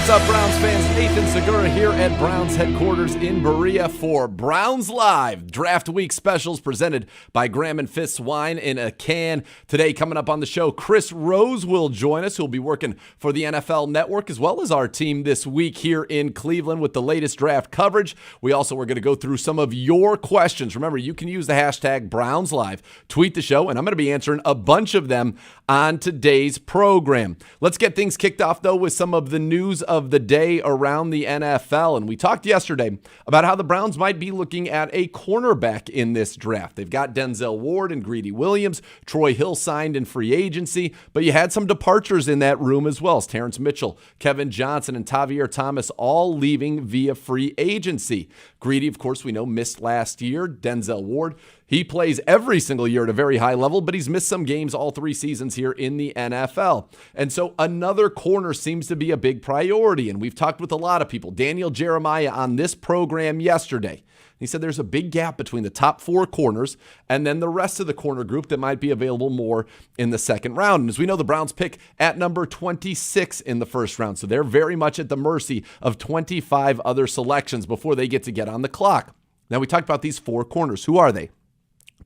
What's up, Browns fans? Nathan Segura here at Browns headquarters in Berea for Browns Live Draft Week specials presented by Graham & Fist Wine in a Can. Today, coming up on the show, Chris Rose will join us, who'll be working for the NFL Network as well as our team this week here in Cleveland with the latest draft coverage. We also are going to go through some of your questions. Remember, you can use the hashtag Browns Live, tweet the show, and I'm going to be answering a bunch of them on today's program. Let's get things kicked off, though, with some of the news of the day around the NFL. And we talked yesterday about how the Browns might be looking at a cornerback in this draft. They've got Denzel Ward and Greedy Williams. Troy Hill signed in free agency, but you had some departures in that room as well as Terrence Mitchell, Kevin Johnson, and Tavier Thomas all leaving via free agency. Greedy, of course, we know missed last year. Denzel Ward, he plays every single year at a very high level, but he's missed some games all 3 seasons here in the NFL. And so another corner seems to be a big priority. And we've talked with a lot of people. Daniel Jeremiah on this program yesterday. He said there's a big gap between the top 4 corners and then the rest of the corner group that might be available more in the second round. And as we know, the Browns pick at number 26 in the first round. So they're very much at the mercy of 25 other selections before they get on the clock. Now, we talked about these 4 corners. Who are they?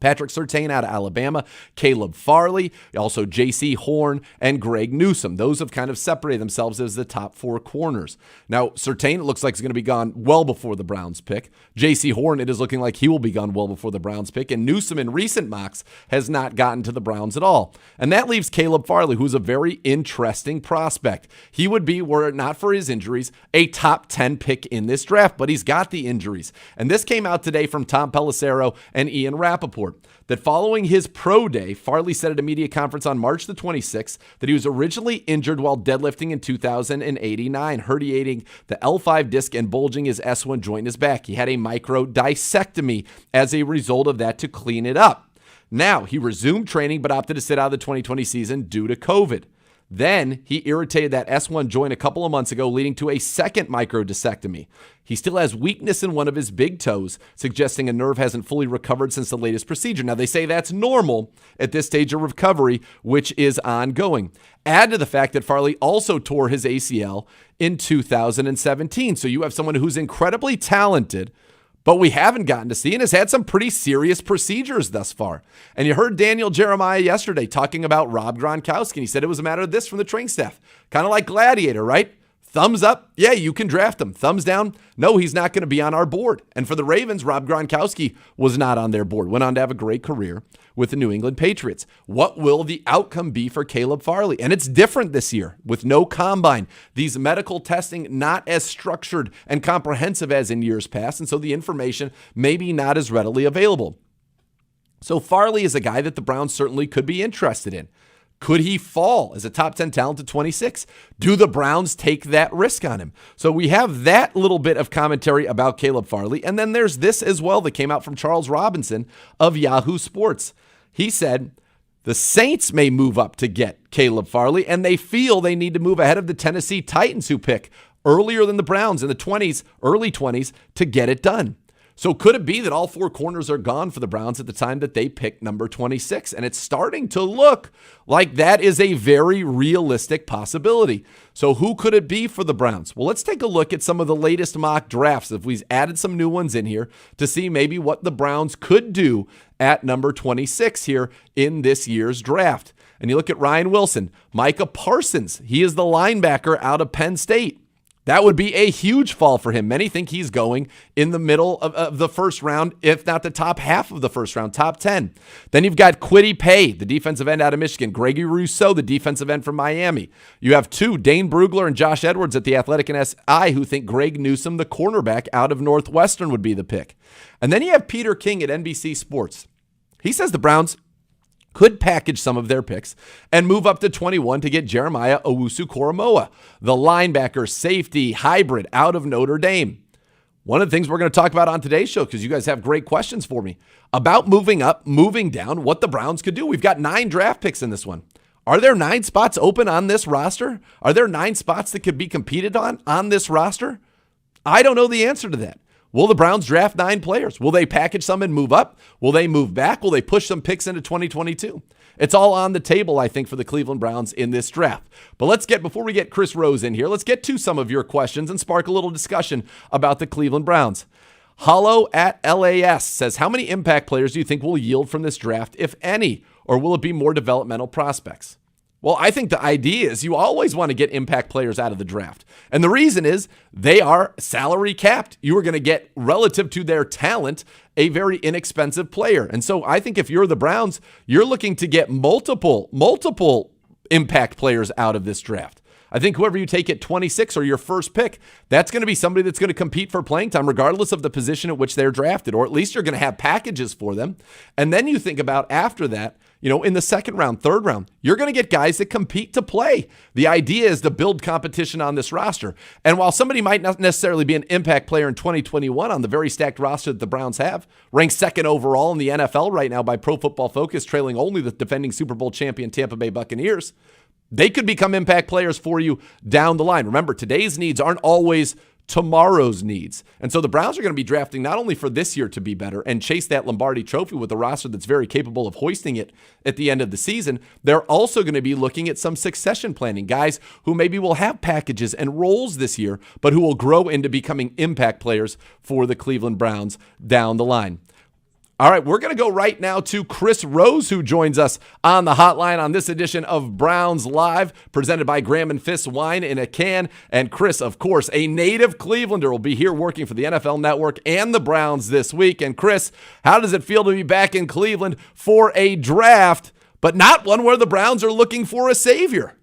Patrick Surtain out of Alabama, Caleb Farley, also J.C. Horn, and Greg Newsome. Those have kind of separated themselves as the top 4 corners. Now, Surtain, it looks like he's going to be gone well before the Browns pick. J.C. Horn, it is looking like he will be gone well before the Browns pick. And Newsome, in recent mocks, has not gotten to the Browns at all. And that leaves Caleb Farley, who's a very interesting prospect. He would be, were it not for his injuries, a top 10 pick in this draft, but he's got the injuries. And this came out today from Tom Pelissero and Ian Rappaport, that following his pro day, Farley said at a media conference on March the 26th that he was originally injured while deadlifting in 2089, herniating the L5 disc and bulging his S1 joint in his back. He had a micro discectomy as a result of that to clean it up. Now, he resumed training but opted to sit out of the 2020 season due to COVID. Then he irritated that S1 joint a couple of months ago, leading to a second microdiscectomy. He still has weakness in one of his big toes, suggesting a nerve hasn't fully recovered since the latest procedure. Now, they say that's normal at this stage of recovery, which is ongoing. Add to the fact that Farley also tore his ACL in 2017. So you have someone who's incredibly talented, but we haven't gotten to see and has had some pretty serious procedures thus far. And you heard Daniel Jeremiah yesterday talking about Rob Gronkowski, and he said it was a matter of this from the training staff. Kind of like Gladiator, right? Thumbs up, yeah, you can draft him. Thumbs down, no, he's not going to be on our board. And for the Ravens, Rob Gronkowski was not on their board. Went on to have a great career with the New England Patriots. What will the outcome be for Caleb Farley? And it's different this year with no combine. These medical testing not as structured and comprehensive as in years past, and so the information maybe not as readily available. So Farley is a guy that the Browns certainly could be interested in. Could he fall as a top 10 talent to 26? Do the Browns take that risk on him? So we have that little bit of commentary about Caleb Farley. And then there's this as well that came out from Charles Robinson of Yahoo Sports. He said the Saints may move up to get Caleb Farley, and they feel they need to move ahead of the Tennessee Titans, who pick earlier than the Browns in the 20s, early 20s, to get it done. So could it be that all 4 corners are gone for the Browns at the time that they pick number 26? And it's starting to look like that is a very realistic possibility. So who could it be for the Browns? Well, let's take a look at some of the latest mock drafts. If we've added some new ones in here to see maybe what the Browns could do at number 26 here in this year's draft. And you look at Ryan Wilson, Micah Parsons. He is the linebacker out of Penn State. That would be a huge fall for him. Many think he's going in the middle of the first round, if not the top half of the first round, top 10. Then you've got Kwity Paye, the defensive end out of Michigan. Gregory Rousseau, the defensive end from Miami. You have 2, Dane Brugler and Josh Edwards at the Athletic and SI, who think Greg Newsome, the cornerback out of Northwestern, would be the pick. And then you have Peter King at NBC Sports. He says the Browns could package some of their picks and move up to 21 to get Jeremiah Owusu-Koramoah, the linebacker safety hybrid out of Notre Dame. One of the things we're going to talk about on today's show, because you guys have great questions for me, about moving up, moving down, what the Browns could do. We've got 9 draft picks in this one. Are there 9 spots open on this roster? Are there 9 spots that could be competed on this roster? I don't know the answer to that. Will the Browns draft 9 players? Will they package some and move up? Will they move back? Will they push some picks into 2022? It's all on the table, I think, for the Cleveland Browns in this draft. But before we get Chris Rose in here, let's get to some of your questions and spark a little discussion about the Cleveland Browns. Hollow at LAS says, how many impact players do you think will yield from this draft, if any? Or will it be more developmental prospects? Well, I think the idea is you always want to get impact players out of the draft. And the reason is they are salary capped. You are going to get, relative to their talent, a very inexpensive player. And so I think if you're the Browns, you're looking to get multiple impact players out of this draft. I think whoever you take at 26 or your first pick, that's going to be somebody that's going to compete for playing time regardless of the position at which they're drafted, or at least you're going to have packages for them. And then you think about after that, in the second round, third round, you're going to get guys that compete to play. The idea is to build competition on this roster. And while somebody might not necessarily be an impact player in 2021 on the very stacked roster that the Browns have, ranked second overall in the NFL right now by Pro Football Focus, trailing only the defending Super Bowl champion Tampa Bay Buccaneers, they could become impact players for you down the line. Remember, today's needs aren't always tomorrow's needs. And so the Browns are going to be drafting not only for this year to be better and chase that Lombardi trophy with a roster that's very capable of hoisting it at the end of the season, they're also going to be looking at some succession planning, guys who maybe will have packages and roles this year, but who will grow into becoming impact players for the Cleveland Browns down the line. All right, we're going to go right now to Chris Rose, who joins us on the hotline on this edition of Browns Live, presented by Graham and Fist Wine in a Can. And Chris, of course, a native Clevelander, will be here working for the NFL Network and the Browns this week. And Chris, how does it feel to be back in Cleveland for a draft, but not one where the Browns are looking for a savior?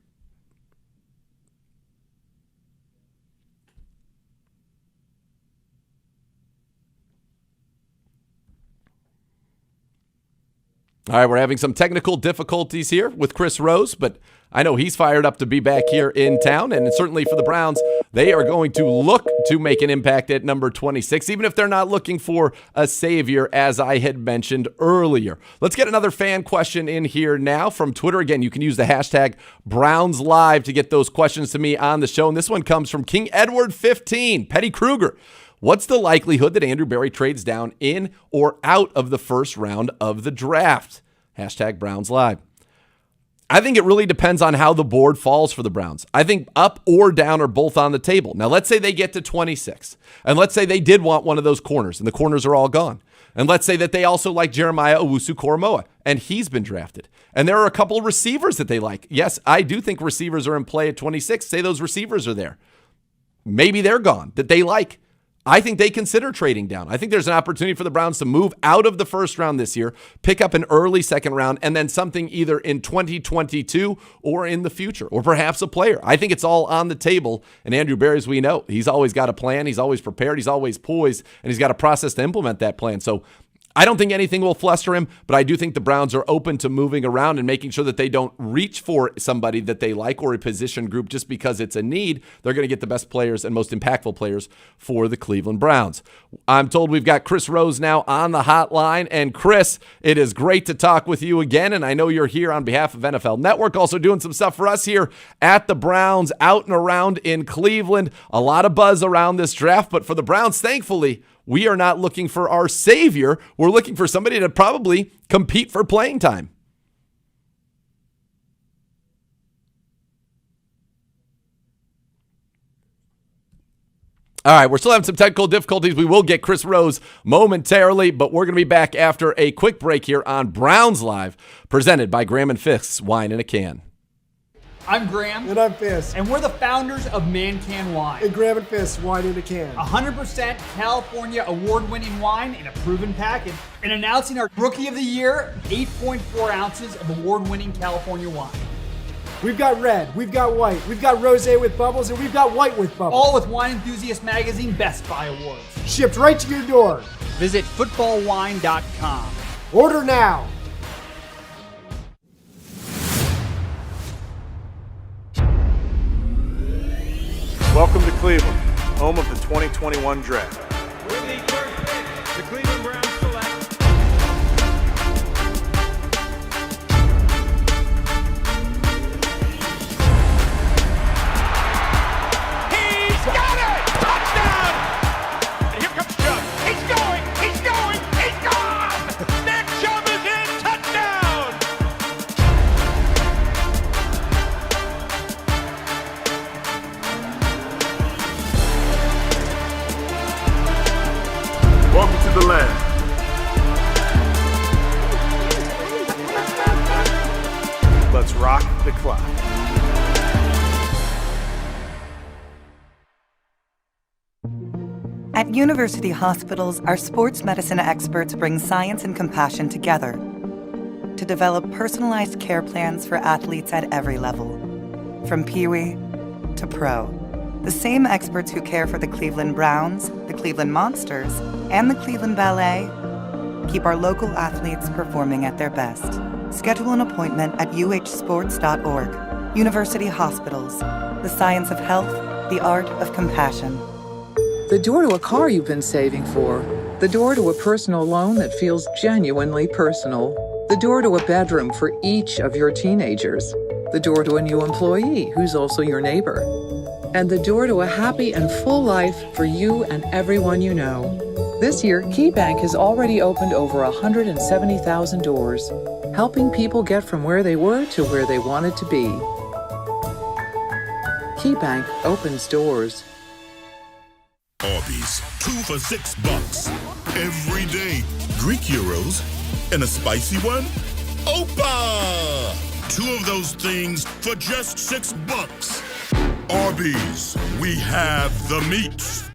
All right, we're having some technical difficulties here with Chris Rose, but I know he's fired up to be back here in town, and certainly for the Browns, they are going to look to make an impact at number 26, even if they're not looking for a savior, as I had mentioned earlier. Let's get another fan question in here now from Twitter. Again, you can use the hashtag BrownsLive to get those questions to me on the show, and this one comes from King Edward 15, Petty Kruger. What's the likelihood that Andrew Berry trades down in or out of the first round of the draft? Hashtag Browns Live. I think it really depends on how the board falls for the Browns. I think up or down are both on the table. Now, let's say they get to 26, and let's say they did want one of those corners, and the corners are all gone. And let's say that they also like Jeremiah Owusu-Koramoah, and he's been drafted. And there are a couple of receivers that they like. Yes, I do think receivers are in play at 26. Say those receivers are there. Maybe they're gone, that they like. I think they consider trading down. I think there's an opportunity for the Browns to move out of the first round this year, pick up an early second round, and then something either in 2022 or in the future, or perhaps a player. I think it's all on the table. And Andrew Berry, as we know, he's always got a plan. He's always prepared. He's always poised, and he's got a process to implement that plan. So I don't think anything will fluster him, but I do think the Browns are open to moving around and making sure that they don't reach for somebody that they like or a position group just because it's a need. They're going to get the best players and most impactful players for the Cleveland Browns. I'm told we've got Chris Rose now on the hotline. And Chris, it is great to talk with you again. And I know you're here on behalf of NFL Network, also doing some stuff for us here at the Browns out and around in Cleveland. A lot of buzz around this draft, but for the Browns, thankfully, we are not looking for our savior. We're looking for somebody to probably compete for playing time. All right, we're still having some technical difficulties. We will get Chris Rose momentarily, but we're going to be back after a quick break here on Browns Live, presented by Graham and Fist's Wine in a Can. I'm Graham. And I'm Fist. And we're the founders of Man Can Wine. And Graham and Fist, wine in a can. 100% California award-winning wine in a proven package. And announcing our Rookie of the Year, 8.4 ounces of award-winning California wine. We've got red, we've got white, we've got rosé with bubbles, and we've got white with bubbles. All with Wine Enthusiast Magazine Best Buy Awards. Shipped right to your door. Visit footballwine.com. Order now. Welcome to Cleveland, home of the 2021 draft. With the first pick, the Cleveland Browns select. He's got it! Touchdown! And here comes Chubb. He's going! He's gone! Nick Chubb is in! Touchdown! At university hospitals, our sports medicine experts bring science and compassion together to develop personalized care plans for athletes at every level, from Pee-wee to pro. The same experts who care for the Cleveland Browns, the Cleveland Monsters, and the Cleveland Ballet keep our local athletes performing at their best. Schedule an appointment at uhsports.org. University Hospitals, the science of health, the art of compassion. The door to a car you've been saving for. The door to a personal loan that feels genuinely personal. The door to a bedroom for each of your teenagers. The door to a new employee who's also your neighbor. And the door to a happy and full life for you and everyone you know. This year, KeyBank has already opened over 170,000 doors, helping people get from where they were to where they wanted to be. KeyBank opens doors. Arby's, 2 for $6. Every day. Greek gyros and a spicy one? Opa! 2 of those things for just $6. Arby's, we have the meats.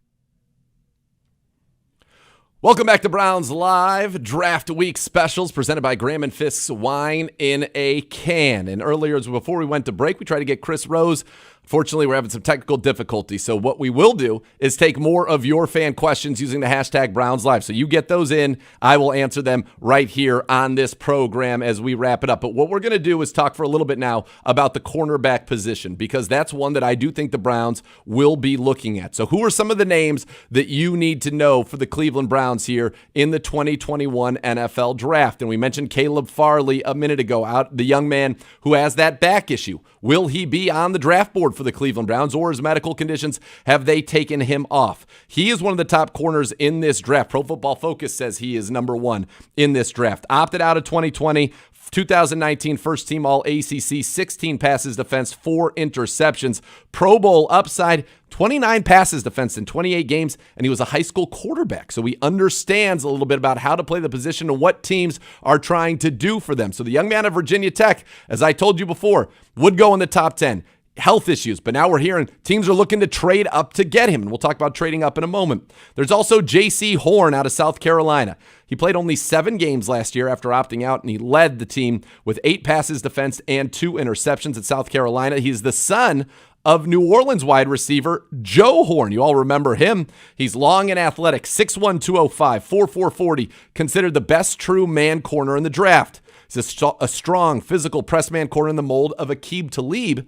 Welcome back to Browns Live, Draft Week Specials presented by Graham and Fisk's Wine in a Can. And earlier, before we went to break, we tried to get Chris Rose. Fortunately, we're having some technical difficulties. So what we will do is take more of your fan questions using the hashtag Browns Live. So you get those in. I will answer them right here on this program as we wrap it up. But what we're going to do is talk for a little bit now about the cornerback position, because that's one that I do think the Browns will be looking at. So who are some of the names that you need to know for the Cleveland Browns here in the 2021 NFL Draft? And we mentioned Caleb Farley a minute ago, the young man who has that back issue. Will he be on the draft board for the Cleveland Browns, or his medical conditions, have they taken him off? He is one of the top corners in this draft. Pro Football Focus says he is number 1 in this draft. Opted out of 2020, 2019 first team All ACC, 16 passes defense, 4 interceptions. Pro Bowl upside, 29 passes defense in 28 games, and he was a high school quarterback. So he understands a little bit about how to play the position and what teams are trying to do for them. So the young man of Virginia Tech, as I told you before, would go in the top 10. Health issues, but now we're hearing teams are looking to trade up to get him, and we'll talk about trading up in a moment. There's also J.C. Horn out of South Carolina. He played only 7 games last year after opting out, and he led the team with 8 passes defense and 2 interceptions at South Carolina. He's the son of New Orleans wide receiver Joe Horn. You all remember him. He's long and athletic, 6'1", 205, 4'4", 40, considered the best true man corner in the draft. He's a strong, physical press man corner in the mold of Aqib Talib.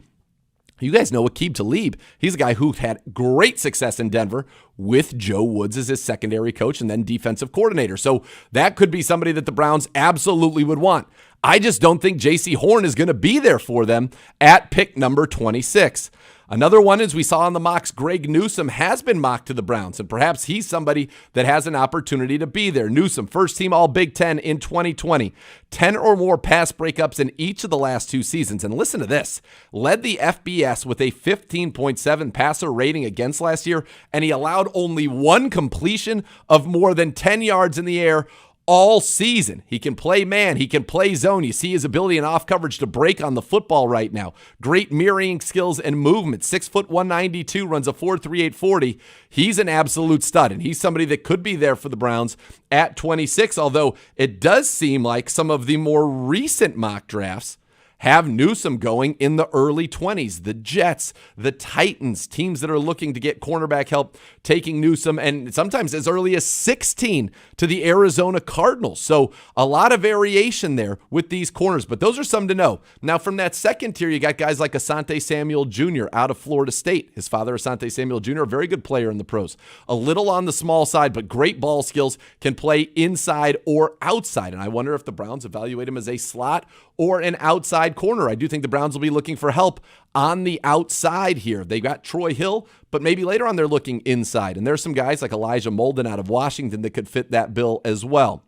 You guys know Aqib Talib. He's a guy who had great success in Denver with Joe Woods as his secondary coach and then defensive coordinator. So that could be somebody that the Browns absolutely would want. I just don't think J.C. Horn is going to be there for them at pick number 26. Another one, as we saw on the mocks, Greg Newsome has been mocked to the Browns, and perhaps he's somebody that has an opportunity to be there. Newsome, first team All Big Ten in 2020, 10 or more pass breakups in each of the last 2 seasons. And listen to this, led the FBS with a 15.7 passer rating against last year, and he allowed only 1 completion of more than 10 yards in the air all season. He can play man. He can play zone. You see his ability in off coverage to break on the football right now. Great mirroring skills and movement. 6 foot 192, runs a 4.38 40. He's an absolute stud, and he's somebody that could be there for the Browns at 26, although it does seem like some of the more recent mock drafts have Newsome going in the early 20s. The Jets, the Titans, teams that are looking to get cornerback help, taking Newsome, and sometimes as early as 16 to the Arizona Cardinals. So a lot of variation there with these corners, but those are some to know. Now from that second tier, you got guys like Asante Samuel Jr. out of Florida State. His father, Asante Samuel Jr., a very good player in the pros. A little on the small side, but great ball skills, can play inside or outside. And I wonder if the Browns evaluate him as a slot or an outside corner. I do think the Browns will be looking for help on the outside here. They got Troy Hill, but maybe later on they're looking inside. And there's some guys like Elijah Molden out of Washington that could fit that bill as well.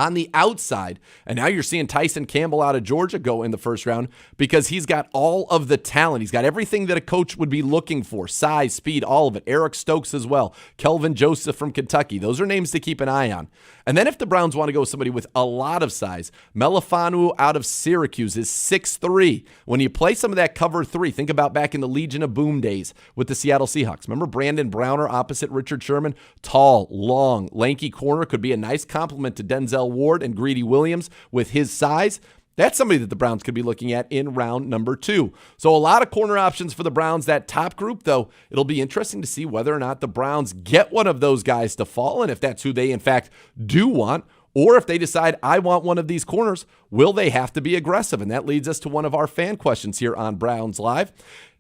on the outside. And now you're seeing Tyson Campbell out of Georgia go in the first round because he's got all of the talent. He's got everything that a coach would be looking for. Size, speed, all of it. Eric Stokes as well. Kelvin Joseph from Kentucky. Those are names to keep an eye on. And then if the Browns want to go with somebody with a lot of size, Melifanu out of Syracuse is 6'3". When you play some of that cover 3, think about back in the Legion of Boom days with the Seattle Seahawks. Remember Brandon Browner opposite Richard Sherman? Tall, long, lanky corner. Could be a nice compliment to Denzel Ward and Greedy Williams with his size. That's somebody that the Browns could be looking at in round number 2. So a lot of corner options for the Browns. That top group, though, it'll be interesting to see whether or not the Browns get one of those guys to fall, and if that's who they, in fact, do want, or if they decide, I want one of these corners, will they have to be aggressive? And that leads us to one of our fan questions here on Browns Live.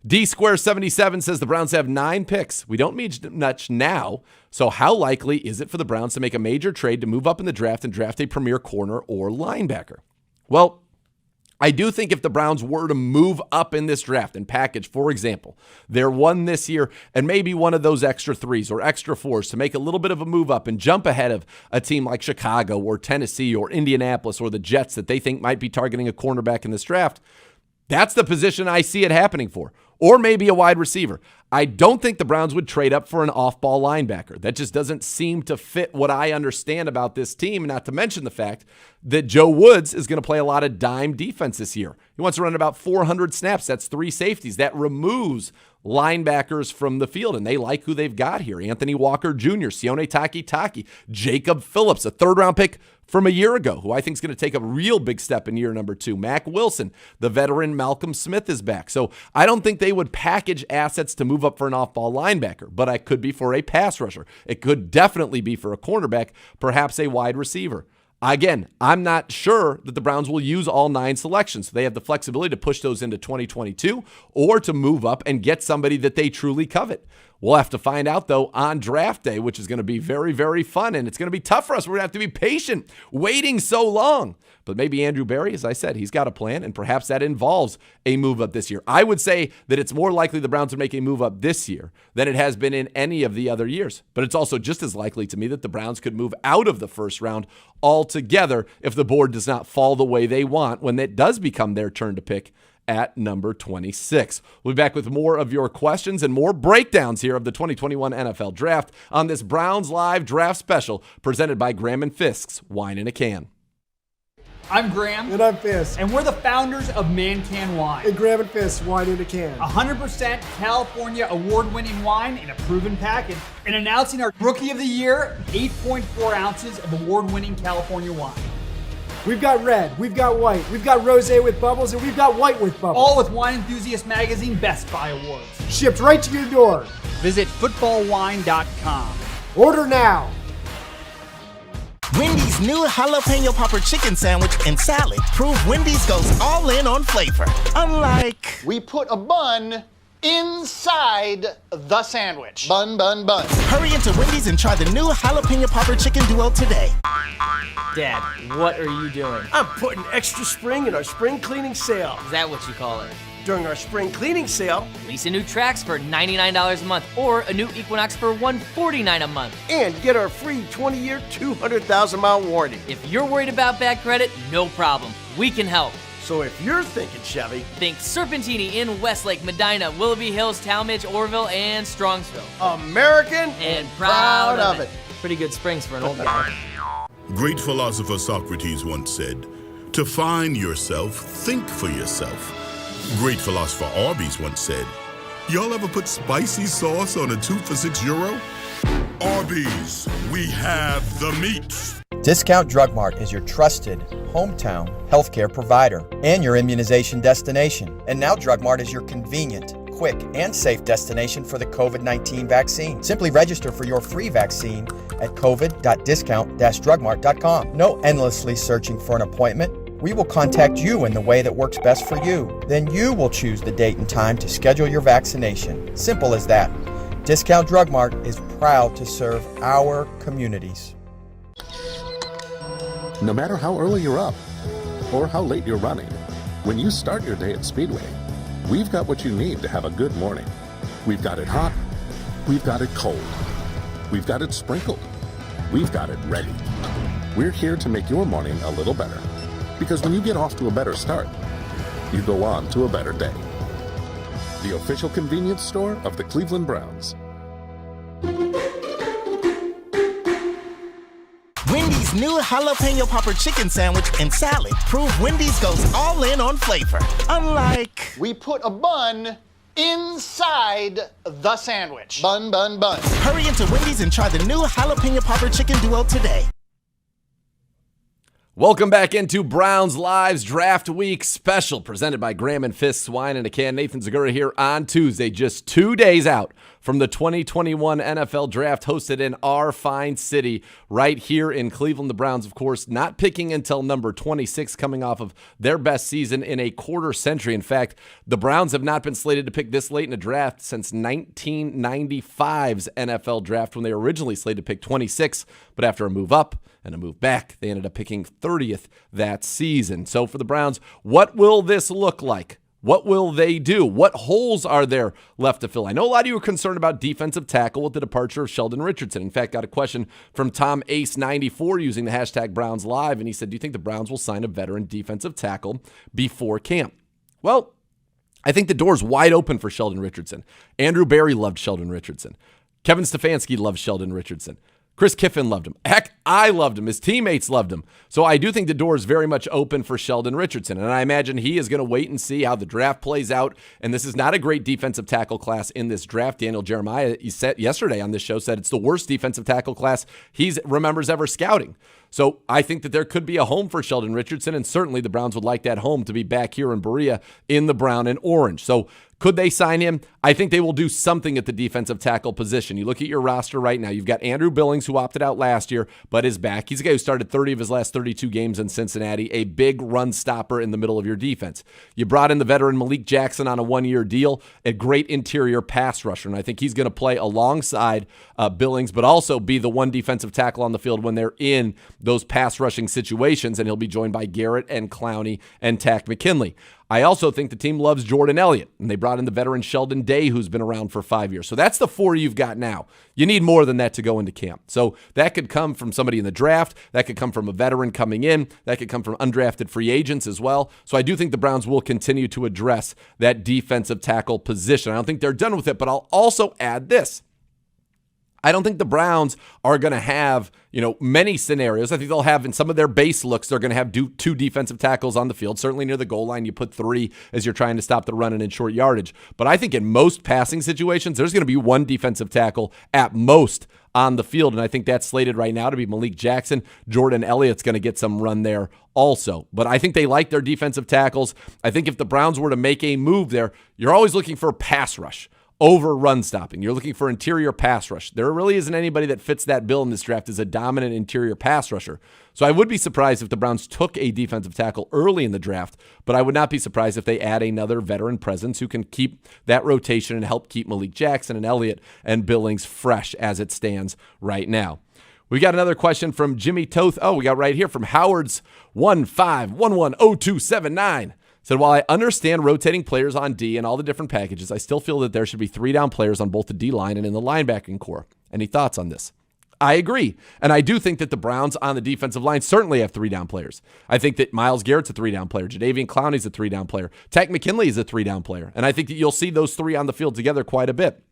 D-Square77 says the Browns have 9 picks. We don't need much now, so how likely is it for the Browns to make a major trade to move up in the draft and draft a premier corner or linebacker? Well, I do think if the Browns were to move up in this draft and package, for example, their one this year and maybe one of those extra 3s or extra 4s to make a little bit of a move up and jump ahead of a team like Chicago or Tennessee or Indianapolis or the Jets that they think might be targeting a cornerback in this draft, that's the position I see it happening for. Or maybe a wide receiver. I don't think the Browns would trade up for an off-ball linebacker. That just doesn't seem to fit what I understand about this team, not to mention the fact that Joe Woods is going to play a lot of dime defense this year. He wants to run about 400 snaps. That's 3 safeties. That removes linebackers from the field, and they like who they've got here. Anthony Walker Jr., Sione Takitaki, Jacob Phillips, a third-round pick from a year ago, who I think is going to take a real big step in year number 2. Mack Wilson, the veteran Malcolm Smith is back. So I don't think they would package assets to move up for an off-ball linebacker, but it could be for a pass rusher. It could definitely be for a cornerback, perhaps a wide receiver. Again, I'm not sure that the Browns will use all 9 selections. They have the flexibility to push those into 2022 or to move up and get somebody that they truly covet. We'll have to find out, though, on draft day, which is going to be very, very fun, and it's going to be tough for us. We're going to have to be patient, waiting so long. But maybe Andrew Berry, as I said, he's got a plan, and perhaps that involves a move up this year. I would say that it's more likely the Browns would make a move up this year than it has been in any of the other years. But it's also just as likely to me that the Browns could move out of the first round altogether if the board does not fall the way they want when it does become their turn to pick at number 26. We'll be back with more of your questions and more breakdowns here of the 2021 NFL Draft on this Browns Live Draft Special presented by Graham & Fisk's Wine in a Can. I'm Graham. And I'm Fisk. And we're the founders of Man Can Wine. And Graham & Fisk, Wine in a Can. 100% California award-winning wine in a proven package. And announcing our Rookie of the Year, 8.4 ounces of award-winning California wine. We've got red, we've got white, we've got rosé with bubbles, and we've got white with bubbles. All with Wine Enthusiast Magazine Best Buy Awards. Shipped right to your door. Visit footballwine.com. Order now. Wendy's new jalapeno popper chicken sandwich and salad prove Wendy's goes all in on flavor. Unlike... we put a bun inside the sandwich. Bun, bun, bun. Hurry into Wendy's and try the new jalapeno popper chicken duo today. Dad, what are you doing? I'm putting extra spring in our spring cleaning sale. Is that what you call it? During our spring cleaning sale, lease a new Trax for $99 a month or a new Equinox for $149 a month. And get our free 20-year, 200,000-mile warranty. If you're worried about bad credit, no problem. We can help. So if you're thinking Chevy, think Serpentini in Westlake, Medina, Willoughby Hills, Talmadge, Orville, and Strongsville. American and proud of it. Pretty good springs for an old guy. Great philosopher Socrates once said, to find yourself, think for yourself. Great philosopher Arby's once said, y'all ever put spicy sauce on a 2 for €6? Arby's, we have the meat. Discount Drug Mart is your trusted hometown healthcare provider and your immunization destination. And now Drug Mart is your convenient, quick, and safe destination for the COVID-19 vaccine. Simply register for your free vaccine at covid.discount-drugmart.com. No endlessly searching for an appointment. We will contact you in the way that works best for you. Then you will choose the date and time to schedule your vaccination. Simple as that. Discount Drug Mart is proud to serve our communities. No matter how early you're up or how late you're running, when you start your day at Speedway, we've got what you need to have a good morning. We've got it hot, we've got it cold, we've got it sprinkled, we've got it ready. We're here to make your morning a little better. Because when you get off to a better start, you go on to a better day. The official convenience store of the Cleveland Browns. Wendy's new jalapeno popper chicken sandwich and salad prove Wendy's goes all in on flavor. Unlike... We put a bun inside the sandwich. Bun, bun, bun. Hurry into Wendy's and try the new jalapeno popper chicken duo today. Welcome back into Browns Live's Draft Week Special, presented by Graham & Fists Wine in a Can. Nathan Zagura here on Tuesday, just 2 days out from the 2021 NFL Draft, hosted in our fine city right here in Cleveland. The Browns, of course, not picking until number 26, coming off of their best season in a quarter century. In fact, the Browns have not been slated to pick this late in a draft since 1995's NFL Draft, when they were originally slated to pick 26, but after a move up and a move back, they ended up picking 30th that season. So for the Browns, what will this look like? What will they do? What holes are there left to fill? I know a lot of you are concerned about defensive tackle with the departure of Sheldon Richardson. In fact, got a question from Tom Ace94 using the hashtag Browns Live, and he said, do you think the Browns will sign a veteran defensive tackle before camp? Well, I think the door's wide open for Sheldon Richardson. Andrew Berry loved Sheldon Richardson. Kevin Stefanski loved Sheldon Richardson. Chris Kiffin loved him. Heck, I loved him. His teammates loved him. So I do think the door is very much open for Sheldon Richardson. And I imagine he is going to wait and see how the draft plays out. And this is not a great defensive tackle class in this draft. Daniel Jeremiah, he said yesterday on this show, said it's the worst defensive tackle class he remembers ever scouting. So I think that there could be a home for Sheldon Richardson, and certainly the Browns would like that home to be back here in Berea in the brown and orange. So could they sign him? I think they will do something at the defensive tackle position. You look at your roster right now. You've got Andrew Billings, who opted out last year, but is back. He's a guy who started 30 of his last 32 games in Cincinnati, a big run stopper in the middle of your defense. You brought in the veteran Malik Jackson on a one-year deal, a great interior pass rusher, and I think he's going to play alongside Billings, but also be the one defensive tackle on the field when they're in those pass rushing situations, and he'll be joined by Garrett and Clowney and Takk McKinley. I also think the team loves Jordan Elliott, and they brought in the veteran Sheldon Day, who's been around for 5 years. So that's the four you've got now. You need more than that to go into camp. So that could come from somebody in the draft. That could come from a veteran coming in. That could come from undrafted free agents as well. So I do think the Browns will continue to address that defensive tackle position. I don't think they're done with it, but I'll also add this. I don't think the Browns are going to have, many scenarios. I think they'll have in some of their base looks, they're going to have two defensive tackles on the field. Certainly near the goal line, you put three as you're trying to stop the run and in short yardage. But I think in most passing situations, there's going to be one defensive tackle at most on the field. And I think that's slated right now to be Malik Jackson. Jordan Elliott's going to get some run there also. But I think they like their defensive tackles. I think if the Browns were to make a move there, you're always looking for a pass rush over run stopping. You're looking for interior pass rush. There really isn't anybody that fits that bill in this draft as a dominant interior pass rusher. So I would be surprised if the Browns took a defensive tackle early in the draft, but I would not be surprised if they add another veteran presence who can keep that rotation and help keep Malik Jackson and Elliott and Billings fresh as it stands right now. We got another question from Jimmy Toth. Oh, we got right here from Howard's 15110279. Said, while I understand rotating players on D and all the different packages, I still feel that there should be 3-down players on both the D line and in the linebacking core. Any thoughts on this? I agree. And I do think that the Browns on the defensive line certainly have 3-down players. I think that Myles Garrett's a 3-down player. Jadeveon Clowney's a 3-down player. Takk McKinley is a 3-down player. And I think that you'll see those three on the field together quite a bit.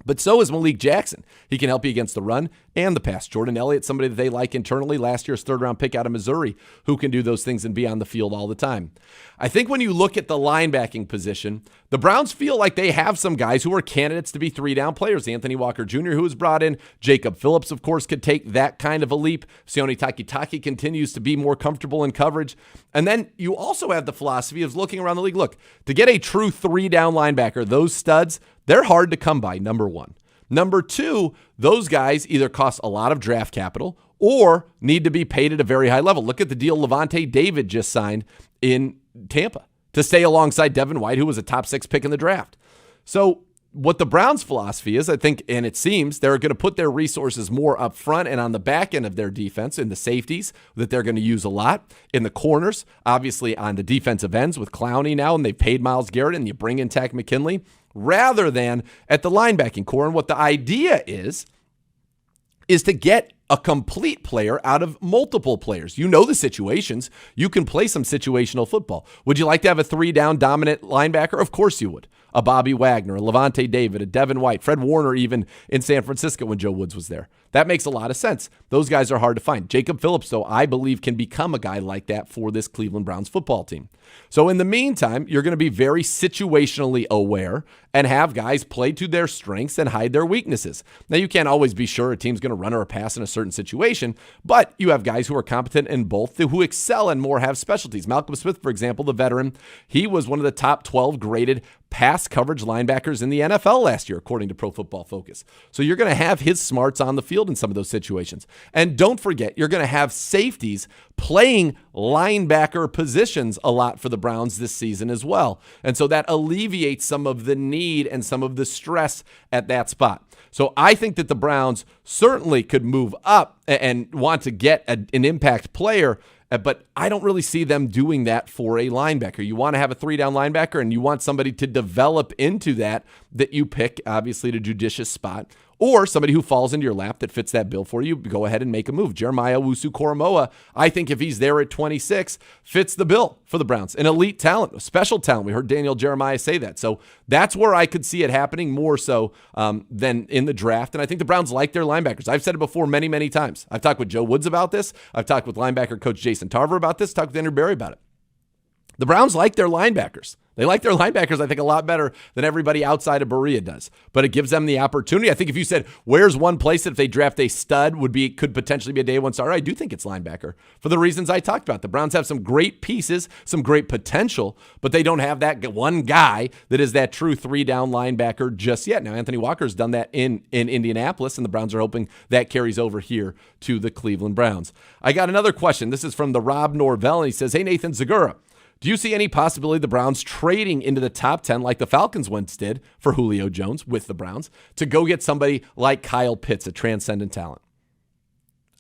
But so is Malik Jackson. He can help you against the run and the pass. Jordan Elliott, somebody that they like internally, last year's third-round pick out of Missouri, who can do those things and be on the field all the time. I think when you look at the linebacking position, the Browns feel like they have some guys who are candidates to be 3-down players. Anthony Walker Jr., who was brought in. Jacob Phillips, of course, could take that kind of a leap. Sione Takitaki continues to be more comfortable in coverage. And then you also have the philosophy of looking around the league. Look, to get a true 3-down linebacker, those studs, they're hard to come by, number one. Number two, those guys either cost a lot of draft capital or need to be paid at a very high level. Look at the deal Levante David just signed in Tampa to stay alongside Devin White, who was a top 6 pick in the draft. So what the Browns' philosophy is, I think, and it seems they're going to put their resources more up front and on the back end of their defense, in the safeties that they're going to use a lot, in the corners, obviously on the defensive ends with Clowney now, and they've paid Myles Garrett, and you bring in Takk McKinley, rather than at the linebacking core. And what the idea is to get a complete player out of multiple players. You know the situations. You can play some situational football. Would you like to have a 3-down dominant linebacker? Of course you would. A Bobby Wagner, a Levante David, a Devin White, Fred Warner even in San Francisco when Joe Woods was there. That makes a lot of sense. Those guys are hard to find. Jacob Phillips, though, I believe can become a guy like that for this Cleveland Browns football team. So in the meantime, you're going to be very situationally aware and have guys play to their strengths and hide their weaknesses. Now, you can't always be sure a team's going to run or pass in a certain situation, but you have guys who are competent in both, who excel and more have specialties. Malcolm Smith, for example, the veteran, he was one of the top 12 graded pass coverage linebackers in the NFL last year, according to Pro Football Focus. So you're going to have his smarts on the field in some of those situations. And don't forget, you're going to have safeties playing linebacker positions a lot for the Browns this season as well. And so that alleviates some of the need and some of the stress at that spot. So I think that the Browns certainly could move up and want to get an impact player, but I don't really see them doing that for a linebacker. You want to have a 3-down linebacker and you want somebody to develop into that you pick, obviously, at a judicious spot, or somebody who falls into your lap that fits that bill for you. Go ahead and make a move. Jeremiah Owusu-Koramoah, I think if he's there at 26, fits the bill for the Browns. An elite talent, a special talent. We heard Daniel Jeremiah say that. So that's where I could see it happening more so than in the draft. And I think the Browns like their linebackers. I've said it before many, many times. I've talked with Joe Woods about this. I've talked with linebacker coach Jason Tarver about this. Talked with Andrew Berry about it. The Browns like their linebackers. They like their linebackers, I think, a lot better than everybody outside of Berea does. But it gives them the opportunity. I think if you said, where's one place that if they draft a stud could potentially be a day one starter, I do think it's linebacker for the reasons I talked about. The Browns have some great pieces, some great potential, but they don't have that one guy that is that true 3-down linebacker just yet. Now, Anthony Walker's done that in Indianapolis, and the Browns are hoping that carries over here to the Cleveland Browns. I got another question. This is from the Rob Norvell, and he says, hey, Nathan Segura, do you see any possibility the Browns trading into the top 10 like the Falcons once did for Julio Jones with the Browns to go get somebody like Kyle Pitts, a transcendent talent?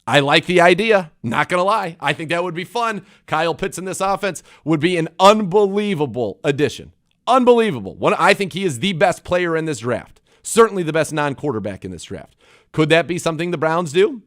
I like the idea. Not going to lie. I think that would be fun. Kyle Pitts in this offense would be an unbelievable addition. Unbelievable. I think he is the best player in this draft. Certainly the best non-quarterback in this draft. Could that be something the Browns do?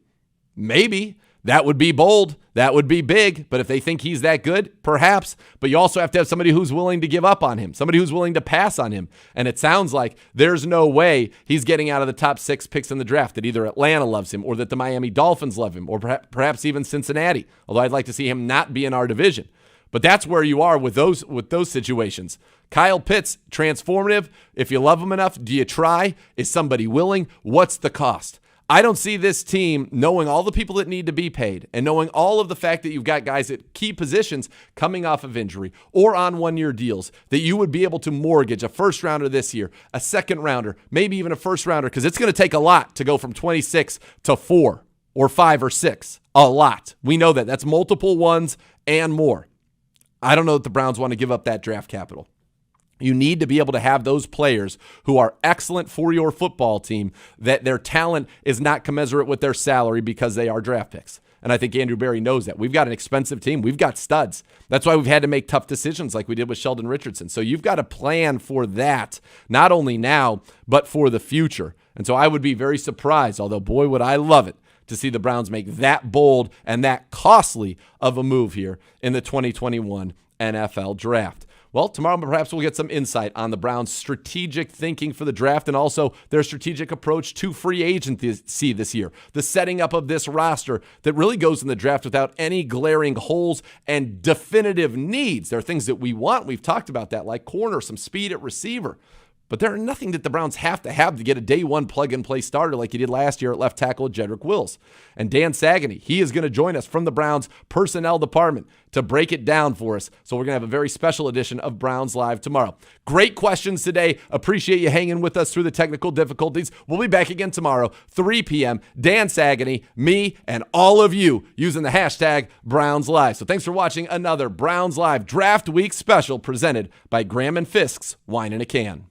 Maybe. That would be bold. That would be big. But if they think he's that good, perhaps. But you also have to have somebody who's willing to give up on him, somebody who's willing to pass on him. And it sounds like there's no way he's getting out of the top 6 picks in the draft, that either Atlanta loves him or that the Miami Dolphins love him or perhaps even Cincinnati, although I'd like to see him not be in our division. But that's where you are with those situations. Kyle Pitts, transformative. If you love him enough, do you try? Is somebody willing? What's the cost? I don't see this team knowing all the people that need to be paid and knowing all of the fact that you've got guys at key positions coming off of injury or on one-year deals that you would be able to mortgage a first-rounder this year, a second-rounder, maybe even a first-rounder, because it's going to take a lot to go from 26 to 4 or 5 or 6. A lot. We know that. That's multiple ones and more. I don't know that the Browns want to give up that draft capital. You need to be able to have those players who are excellent for your football team, that their talent is not commensurate with their salary because they are draft picks. And I think Andrew Berry knows that. We've got an expensive team. We've got studs. That's why we've had to make tough decisions like we did with Sheldon Richardson. So you've got to plan for that, not only now, but for the future. And so I would be very surprised, although boy, would I love it, to see the Browns make that bold and that costly of a move here in the 2021 NFL Draft. Well, tomorrow perhaps we'll get some insight on the Browns' strategic thinking for the draft and also their strategic approach to free agency this year. The setting up of this roster that really goes in the draft without any glaring holes and definitive needs. There are things that we want. We've talked about that, like corner, some speed at receiver. But there are nothing that the Browns have to get a day one plug-and-play starter like he did last year at left tackle with Jedrick Wills. And Dan Sagany, he is going to join us from the Browns personnel department to break it down for us. So we're going to have a very special edition of Browns Live tomorrow. Great questions today. Appreciate you hanging with us through the technical difficulties. We'll be back again tomorrow, 3 p.m. Dan Sagany, me, and all of you using the hashtag Browns Live. So thanks for watching another Browns Live Draft Week special presented by Graham & Fisk's Wine in a Can.